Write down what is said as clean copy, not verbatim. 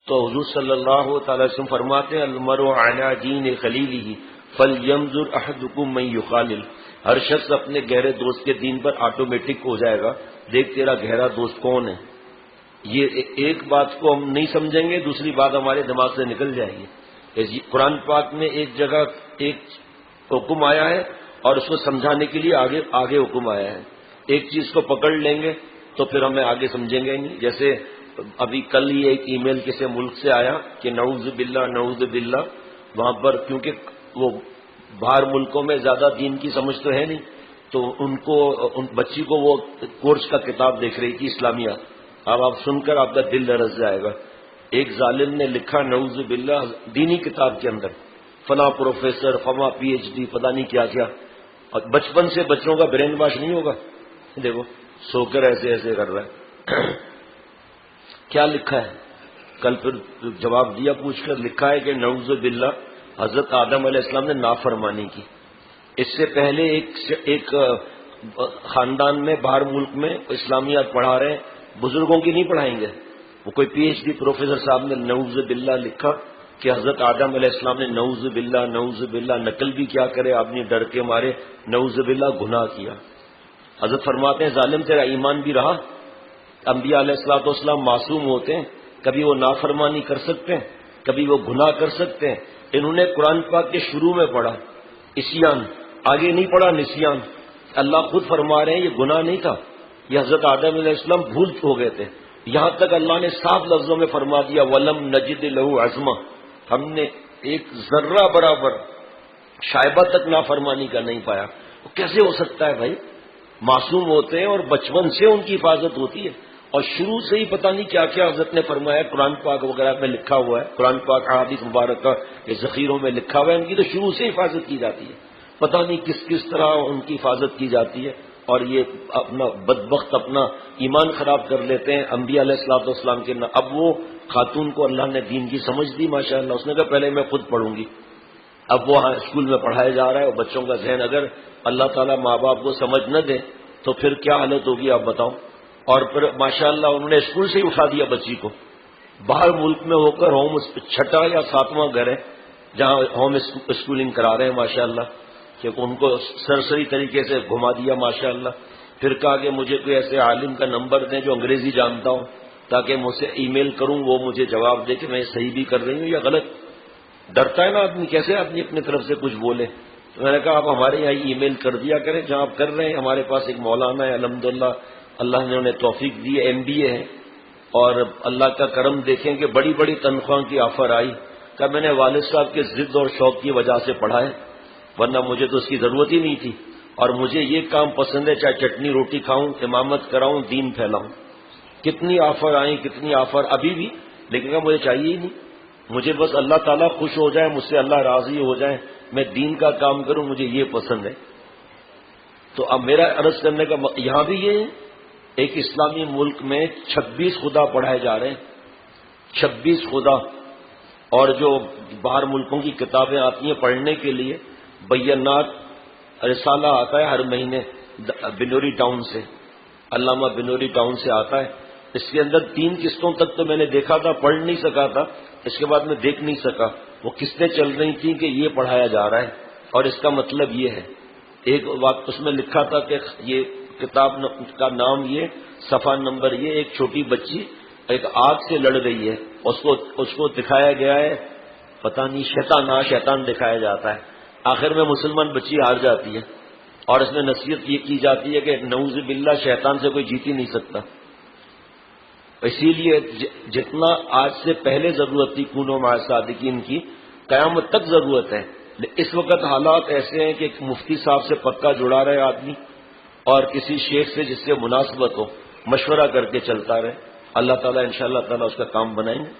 تو حضور صلی اللہ تعالی وسلم فرماتے ہیں المرء علی دین خلیلہ فلینظر احدکم من یخالل، ہر شخص اپنے گہرے دوست کے دین پر آٹومیٹک ہو جائے گا، دیکھ تیرا گہرا دوست کون ہے۔ یہ ایک بات کو ہم نہیں سمجھیں گے، دوسری بات ہمارے دماغ سے نکل جائے گی۔ قرآن پاک میں ایک جگہ ایک حکم آیا ہے اور اس کو سمجھانے کے لیے آگے حکم آیا ہے۔ ایک چیز کو پکڑ لیں گے تو پھر ہمیں آگے سمجھیں گے نہیں۔ جیسے ابھی کل ہی ایک ای میل کسی ملک سے آیا کہ نعوذ باللہ، وہاں پر کیونکہ وہ باہر ملکوں میں زیادہ دین کی سمجھ تو ہے نہیں، تو ان بچی کو وہ کورس کا کتاب دیکھ رہی تھی اسلامیات۔ اب آپ سن کر آپ کا دل لرز جائے گا، ایک ظالم نے لکھا نعوذ باللہ دینی کتاب کے اندر فلاں پروفیسر فلاں پی ایچ ڈی پتہ نہیں کیا کیا، اور بچپن سے بچوں کا برین واش نہیں ہوگا، دیکھو سو کر ایسے ایسے کر رہا ہے۔ کیا لکھا ہے؟ کل پھر جواب دیا پوچھ کر، لکھا ہے کہ نعوذ باللہ حضرت آدم علیہ السلام نے نافرمانی کی۔ اس سے پہلے ایک خاندان میں باہر ملک میں اسلامیات پڑھا رہے ہیں، بزرگوں کی نہیں پڑھائیں گے، وہ کوئی پی ایچ ڈی پروفیسر صاحب نے نعوذ باللہ لکھا کہ حضرت آدم علیہ السلام نے نعوذ باللہ نقل بھی کیا کرے آدمی ڈر کے مارے، نعوذ باللہ گناہ کیا۔ حضرت فرماتے ہیں ظالم تیرا ایمان بھی رہا؟ انبیاء علیہ الصلوۃ والسلام معصوم ہوتے ہیں، کبھی وہ نافرمانی کر سکتے ہیں، کبھی وہ گناہ کر سکتے ہیں۔ انہوں نے قرآن پاک کے شروع میں پڑھا اسیان، آگے نہیں پڑھا نسیان۔ اللہ خود فرما رہے ہیں یہ گناہ نہیں تھا، یہ حضرت آدم علیہ السلام بھول ہو گئے تھے۔ یہاں تک اللہ نے صاف لفظوں میں فرما دیا وَلَمْ نَجِدْ لَهُ عَزْمًا، ہم نے ایک ذرہ برابر شائبہ تک نافرمانی کا نہیں پایا۔ وہ کیسے ہو سکتا ہے بھائی؟ معصوم ہوتے ہیں اور بچپن سے ان کی حفاظت ہوتی ہے، اور شروع سے ہی پتہ نہیں کیا کیا حضرت نے فرمایا، قرآن پاک وغیرہ میں لکھا ہوا ہے، قرآن پاک احادیث مبارکہ کے ذخیروں میں لکھا ہوا ہے، ان کی تو شروع سے حفاظت کی جاتی ہے، پتہ نہیں کس طرح ان کی حفاظت کی جاتی ہے، اور یہ اپنا بدبخت اپنا ایمان خراب کر لیتے ہیں انبیاء علیہ الصلوۃ والسلام کے۔ اب وہ خاتون کو اللہ نے دین کی سمجھ دی ماشاءاللہ، اس نے کہا پہلے میں خود پڑھوں گی۔ اب وہ اسکول میں پڑھایا جا رہا ہے، اور بچوں کا ذہن اگر اللہ تعالیٰ ماں باپ کو سمجھ نہ دے تو پھر کیا حالت ہوگی آپ بتاؤ۔ اور پھر ماشاءاللہ انہوں نے اسکول سے ہی اٹھا دیا بچی کو، باہر ملک میں ہو کر ہوم چھٹا یا ساتواں گھر ہے جہاں ہوم اسکولنگ کرا رہے ہیں ماشاءاللہ، کہ ان کو سرسری طریقے سے گھما دیا ماشاءاللہ۔ پھر کہا کہ مجھے کوئی ایسے عالم کا نمبر دیں جو انگریزی جانتا ہوں تاکہ مجھ سے ای میل کروں، وہ مجھے جواب دے کہ میں صحیح بھی کر رہی ہوں یا غلط۔ ڈرتا ہے نا آدمی، کیسے آدمی اپنی طرف سے کچھ بولے۔ تو میں نے کہا آپ ہمارے یہاں ای میل کر دیا کریں جہاں آپ کر رہے ہیں، ہمارے پاس ایک مولانا ہے الحمدللہ، اللہ نے انہیں توفیق دی ہے، MBA ہے، اور اللہ کا کرم دیکھیں کہ بڑی بڑی تنخواہ کی آفر آئی۔ کہ میں نے والد صاحب کے ضد اور شوق کی وجہ سے پڑھا ہے، ورنہ مجھے تو اس کی ضرورت ہی نہیں تھی، اور مجھے یہ کام پسند ہے، چاہے چٹنی روٹی کھاؤں، امامت کراؤں، دین پھیلاؤں۔ کتنی آفر آئیں، کتنی آفر ابھی بھی، لیکن مجھے چاہیے ہی نہیں، مجھے بس اللہ تعالیٰ خوش ہو جائے، مجھ سے اللہ راضی ہو جائے، میں دین کا کام کروں، مجھے یہ پسند ہے۔ تو اب میرا عرض کرنے کا یہاں بھی یہ ہے، ایک اسلامی ملک میں 26 خدا پڑھائے جا رہے ہیں، 26 خدا، اور جو باہر ملکوں کی کتابیں آتی ہیں پڑھنے کے لیے، بینات رسالہ آتا ہے ہر مہینے بنوری ٹاؤن سے، علامہ بنوری ٹاؤن سے آتا ہے، اس کے اندر 3 قسطوں تک تو میں نے دیکھا تھا، پڑھ نہیں سکا تھا، اس کے بعد میں دیکھ نہیں سکا، وہ قسطیں چل رہی تھیں کہ یہ پڑھایا جا رہا ہے، اور اس کا مطلب یہ ہے، ایک وقت اس میں لکھا تھا کہ یہ کتاب کا نام یہ، صفحہ نمبر یہ، ایک چھوٹی بچی ایک آگ سے لڑ رہی ہے، اس کو دکھایا گیا ہے، پتہ نہیں شیطان دکھایا جاتا ہے، آخر میں مسلمان بچی ہار جاتی ہے، اور اس میں نصیحت یہ کی جاتی ہے کہ نعوذ باللہ شیطان سے کوئی جیت ہی نہیں سکتا۔ اسی لیے جتنا آج سے پہلے ضرورت تھی کونوا مع الصادقین کی، قیامت تک ضرورت ہے۔ اس وقت حالات ایسے ہیں کہ ایک مفتی صاحب سے پکا جڑا رہے آدمی، اور کسی شیخ سے جس سے مناسبت ہو، مشورہ کر کے چلتا رہے، اللہ تعالیٰ انشاءاللہ تعالیٰ اس کا کام بنائیں گے۔